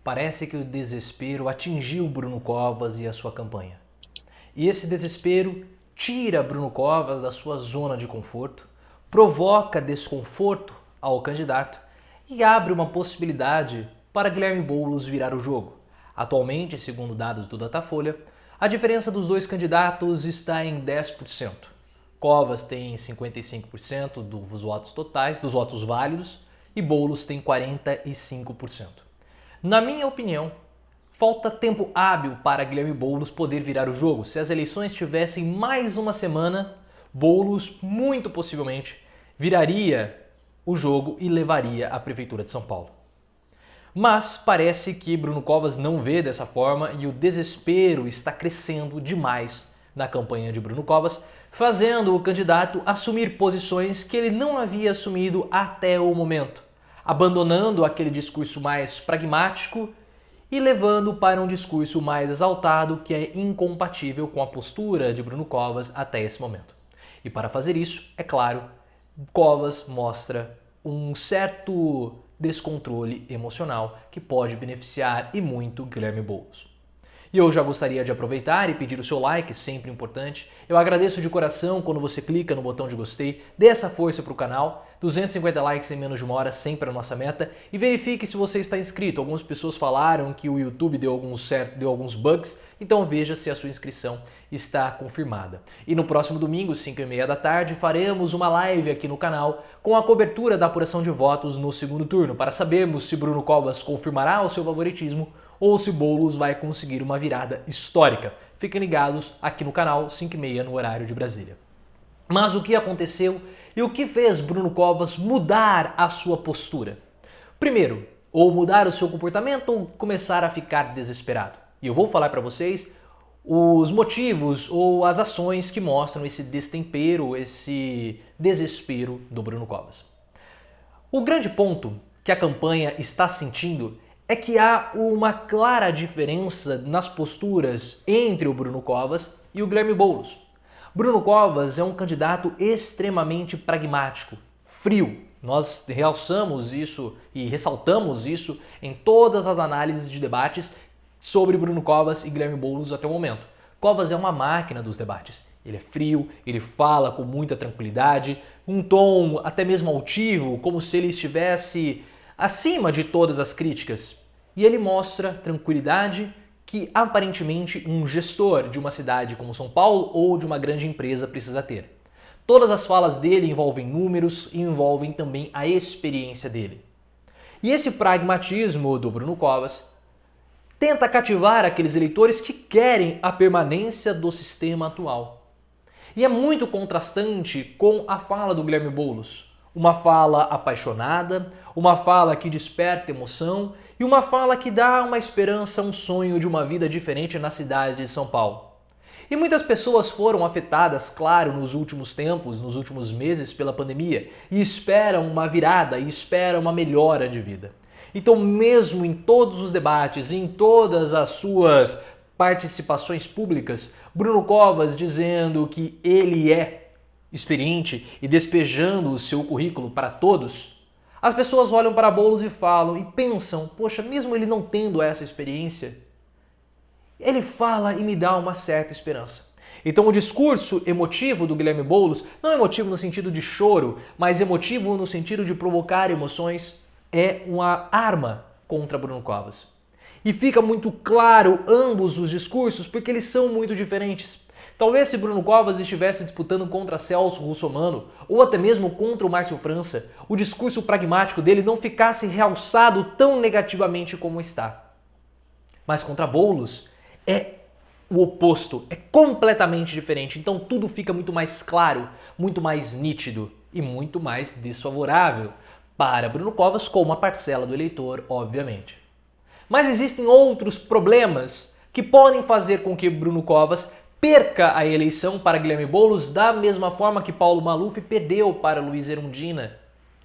Parece que o desespero atingiu Bruno Covas e a sua campanha. E esse desespero tira Bruno Covas da sua zona de conforto, provoca desconforto ao candidato e abre uma possibilidade para Guilherme Boulos virar o jogo. Atualmente, segundo dados do Datafolha, a diferença dos dois candidatos está em 10%. Covas tem 55% dos votos totais, dos votos válidos, e Boulos tem 45%. Na minha opinião, falta tempo hábil para Guilherme Boulos poder virar o jogo. Se as eleições tivessem mais uma semana, Boulos muito possivelmente viraria o jogo e levaria a Prefeitura de São Paulo. Mas parece que Bruno Covas não vê dessa forma e o desespero está crescendo demais na campanha de Bruno Covas, fazendo o candidato assumir posições que ele não havia assumido até o momento, abandonando aquele discurso mais pragmático e levando para um discurso mais exaltado que é incompatível com a postura de Bruno Covas até esse momento. E para fazer isso, é claro, Covas mostra um certo descontrole emocional que pode beneficiar e muito Guilherme Boulos. E eu já gostaria de aproveitar e pedir o seu like, sempre importante. Eu agradeço de coração quando você clica no botão de gostei, dê essa força para o canal. 250 likes em menos de uma hora, sempre a nossa meta. E verifique se você está inscrito. Algumas pessoas falaram que o YouTube deu alguns bugs, então veja se a sua inscrição está confirmada. E no próximo domingo, 5h30 da tarde, faremos uma live aqui no canal com a cobertura da apuração de votos no segundo turno, para sabermos se Bruno Covas confirmará o seu favoritismo ou se Boulos vai conseguir uma virada histórica. Fiquem ligados aqui no canal, 5h30 no horário de Brasília. Mas o que aconteceu e o que fez Bruno Covas mudar a sua postura? Primeiro, ou mudar o seu comportamento ou começar a ficar desesperado. E eu vou falar para vocês os motivos ou as ações que mostram esse destempero, esse desespero do Bruno Covas. O grande ponto que a campanha está sentindo é que há uma clara diferença nas posturas entre o Bruno Covas e o Guilherme Boulos. Bruno Covas é um candidato extremamente pragmático, frio. Nós realçamos isso e ressaltamos isso em todas as análises de debates sobre Bruno Covas e Guilherme Boulos até o momento. Covas é uma máquina dos debates. Ele é frio, ele fala com muita tranquilidade, um tom até mesmo altivo, como se ele estivesse acima de todas as críticas. E ele mostra tranquilidade que aparentemente um gestor de uma cidade como São Paulo ou de uma grande empresa precisa ter. Todas as falas dele envolvem números e envolvem também a experiência dele. E esse pragmatismo do Bruno Covas tenta cativar aqueles eleitores que querem a permanência do sistema atual. E é muito contrastante com a fala do Guilherme Boulos. Uma fala apaixonada, uma fala que desperta emoção e uma fala que dá uma esperança, um sonho de uma vida diferente na cidade de São Paulo. E muitas pessoas foram afetadas, claro, nos últimos tempos, nos últimos meses pela pandemia e esperam uma virada e esperam uma melhora de vida. Então, mesmo em todos os debates, em todas as suas participações públicas, Bruno Covas dizendo que ele é experiente e despejando o seu currículo para todos, as pessoas olham para Boulos e falam e pensam, poxa, mesmo ele não tendo essa experiência, ele fala e me dá uma certa esperança. Então o discurso emotivo do Guilherme Boulos, não é emotivo no sentido de choro, mas emotivo no sentido de provocar emoções, é uma arma contra Bruno Covas. E fica muito claro ambos os discursos porque eles são muito diferentes. Talvez se Bruno Covas estivesse disputando contra Celso Russomano ou até mesmo contra o Márcio França, o discurso pragmático dele não ficasse realçado tão negativamente como está. Mas contra Boulos é o oposto, é completamente diferente, então tudo fica muito mais claro, muito mais nítido e muito mais desfavorável para Bruno Covas com uma parcela do eleitor, obviamente. Mas existem outros problemas que podem fazer com que Bruno Covas perca a eleição para Guilherme Boulos da mesma forma que Paulo Maluf perdeu para Luiz Erundina.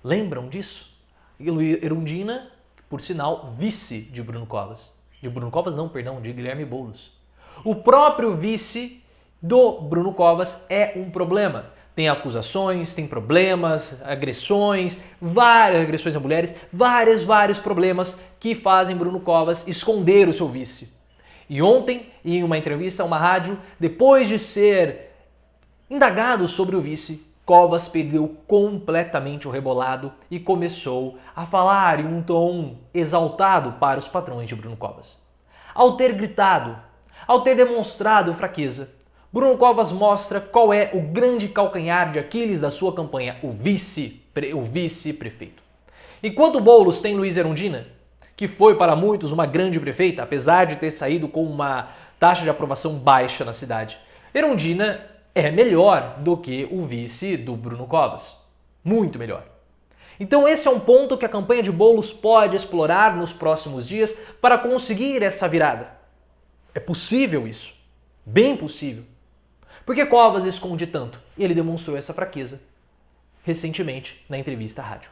Lembram disso? E Luiz Erundina, por sinal, vice de Bruno Covas. De Bruno Covas não, perdão, de Guilherme Boulos. O próprio vice do Bruno Covas é um problema. tem acusações, tem problemas, agressões, várias agressões a mulheres, vários problemas que fazem Bruno Covas esconder o seu vice. E ontem, em uma entrevista a uma rádio, depois de ser indagado sobre o vice, Covas perdeu completamente o rebolado e começou a falar em um tom exaltado para os patrões de Bruno Covas. Ao ter gritado, ao ter demonstrado fraqueza, Bruno Covas mostra qual é o grande calcanhar de Aquiles da sua campanha, o vice-prefeito. Enquanto Boulos tem Luíza Erundina, que foi para muitos uma grande prefeita, apesar de ter saído com uma taxa de aprovação baixa na cidade, Erundina é melhor do que o vice do Bruno Covas. Muito melhor. Então esse é um ponto que a campanha de Boulos pode explorar nos próximos dias para conseguir essa virada. É possível isso. Bem possível. Por que Covas esconde tanto? E ele demonstrou essa fraqueza recentemente na entrevista à rádio.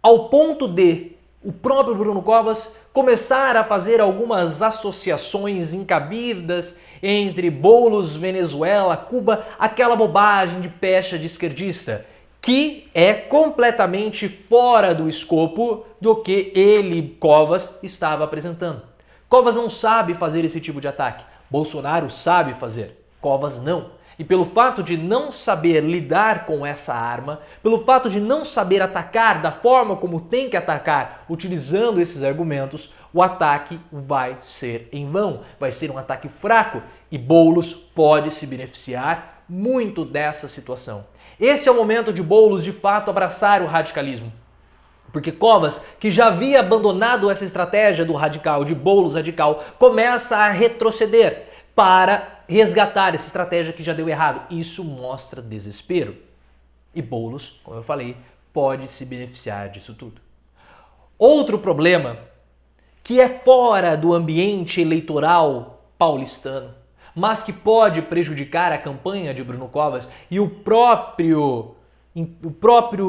Ao ponto de o próprio Bruno Covas começar a fazer algumas associações incabidas entre Boulos, Venezuela, Cuba, aquela bobagem de pecha de esquerdista, que é completamente fora do escopo do que ele, Covas, estava apresentando. Covas não sabe fazer esse tipo de ataque. Bolsonaro sabe fazer. Covas não. E pelo fato de não saber lidar com essa arma, pelo fato de não saber atacar da forma como tem que atacar, utilizando esses argumentos, o ataque vai ser em vão, vai ser um ataque fraco e Boulos pode se beneficiar muito dessa situação. Esse é o momento de Boulos de fato abraçar o radicalismo. Porque Covas, que já havia abandonado essa estratégia do radical, de Boulos radical, começa a retroceder para resgatar essa estratégia que já deu errado. Isso mostra desespero. E Boulos, como eu falei, pode se beneficiar disso tudo. Outro problema que é fora do ambiente eleitoral paulistano, mas que pode prejudicar a campanha de Bruno Covas e o próprio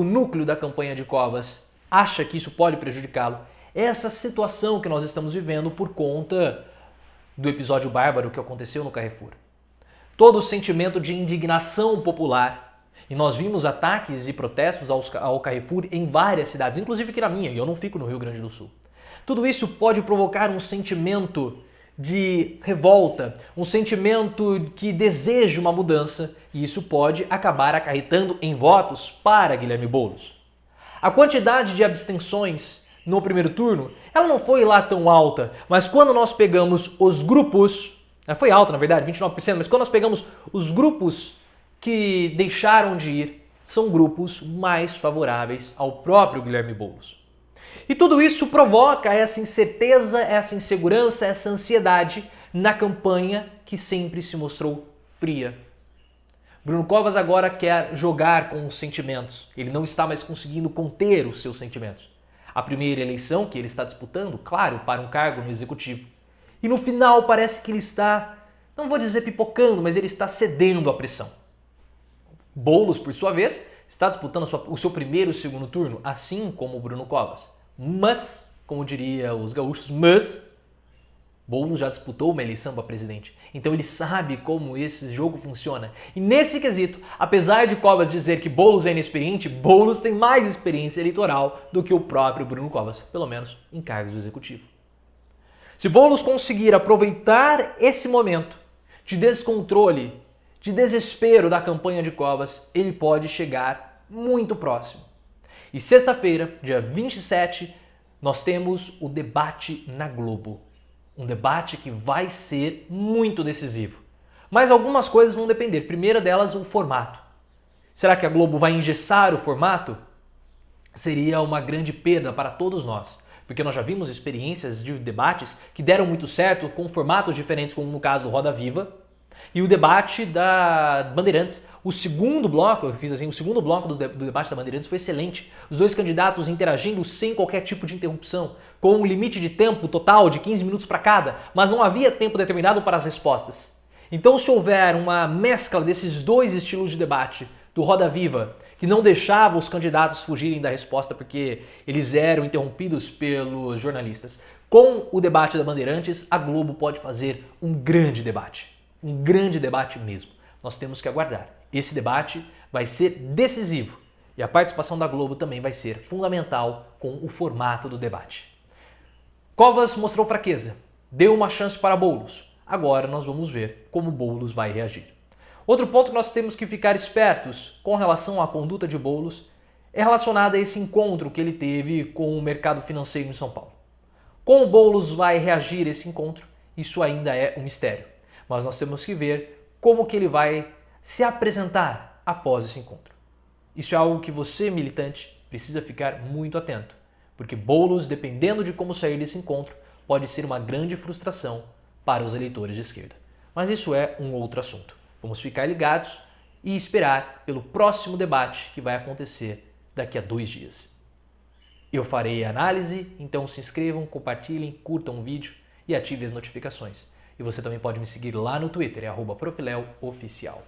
núcleo da campanha de Covas acha que isso pode prejudicá-lo, é essa situação que nós estamos vivendo por conta do episódio bárbaro que aconteceu no Carrefour. Todo o sentimento de indignação popular, e nós vimos ataques e protestos ao Carrefour em várias cidades, inclusive aqui na minha, e eu não fico no Rio Grande do Sul. Tudo isso pode provocar um sentimento de revolta, um sentimento que deseja uma mudança, e isso pode acabar acarretando em votos para Guilherme Boulos. A quantidade de abstenções no primeiro turno, ela não foi lá tão alta, mas quando nós pegamos os grupos, foi alta na verdade, 29%, mas quando nós pegamos os grupos que deixaram de ir, são grupos mais favoráveis ao próprio Guilherme Boulos. E tudo isso provoca essa incerteza, essa insegurança, essa ansiedade na campanha que sempre se mostrou fria. Bruno Covas agora quer jogar com os sentimentos. Ele não está mais conseguindo conter os seus sentimentos. A primeira eleição que ele está disputando, claro, para um cargo no executivo. E no final parece que ele está, não vou dizer pipocando, mas ele está cedendo à pressão. Boulos, por sua vez, está disputando o seu primeiro e segundo turno, assim como o Bruno Covas. Mas, como diria os gaúchos, Boulos já disputou uma eleição para presidente, então ele sabe como esse jogo funciona. E nesse quesito, apesar de Covas dizer que Boulos é inexperiente, Boulos tem mais experiência eleitoral do que o próprio Bruno Covas, pelo menos em cargos do executivo. Se Boulos conseguir aproveitar esse momento de descontrole, de desespero da campanha de Covas, ele pode chegar muito próximo. E sexta-feira, dia 27, nós temos o debate na Globo. Um debate que vai ser muito decisivo. Mas algumas coisas vão depender. Primeira delas, o formato. Será que a Globo vai engessar o formato? Seria uma grande perda para todos nós. Porque nós já vimos experiências de debates que deram muito certo com formatos diferentes, como no caso do Roda Viva. E o debate da Bandeirantes. O segundo bloco, eu fiz assim, o segundo bloco do debate da Bandeirantes foi excelente. Os dois candidatos interagindo sem qualquer tipo de interrupção, com um limite de tempo total de 15 minutos para cada, mas não havia tempo determinado para as respostas. Então, se houver uma mescla desses dois estilos de debate, do Roda Viva, que não deixava os candidatos fugirem da resposta porque eles eram interrompidos pelos jornalistas, com o debate da Bandeirantes, a Globo pode fazer um grande debate. Um grande debate mesmo. Nós temos que aguardar. Esse debate vai ser decisivo e a participação da Globo também vai ser fundamental com o formato do debate. Covas mostrou fraqueza, deu uma chance para Boulos. Agora nós vamos ver como Boulos vai reagir. Outro ponto que nós temos que ficar espertos com relação à conduta de Boulos é relacionado a esse encontro que ele teve com o mercado financeiro em São Paulo. Como Boulos vai reagir a esse encontro, isso ainda é um mistério. Mas nós temos que ver como que ele vai se apresentar após esse encontro. Isso é algo que você, militante, precisa ficar muito atento, porque Boulos, dependendo de como sair desse encontro, pode ser uma grande frustração para os eleitores de esquerda. Mas isso é um outro assunto. Vamos ficar ligados e esperar pelo próximo debate que vai acontecer daqui a 2 dias. Eu farei a análise, então se inscrevam, compartilhem, curtam o vídeo e ativem as notificações. E você também pode me seguir lá no Twitter, @profileoficial.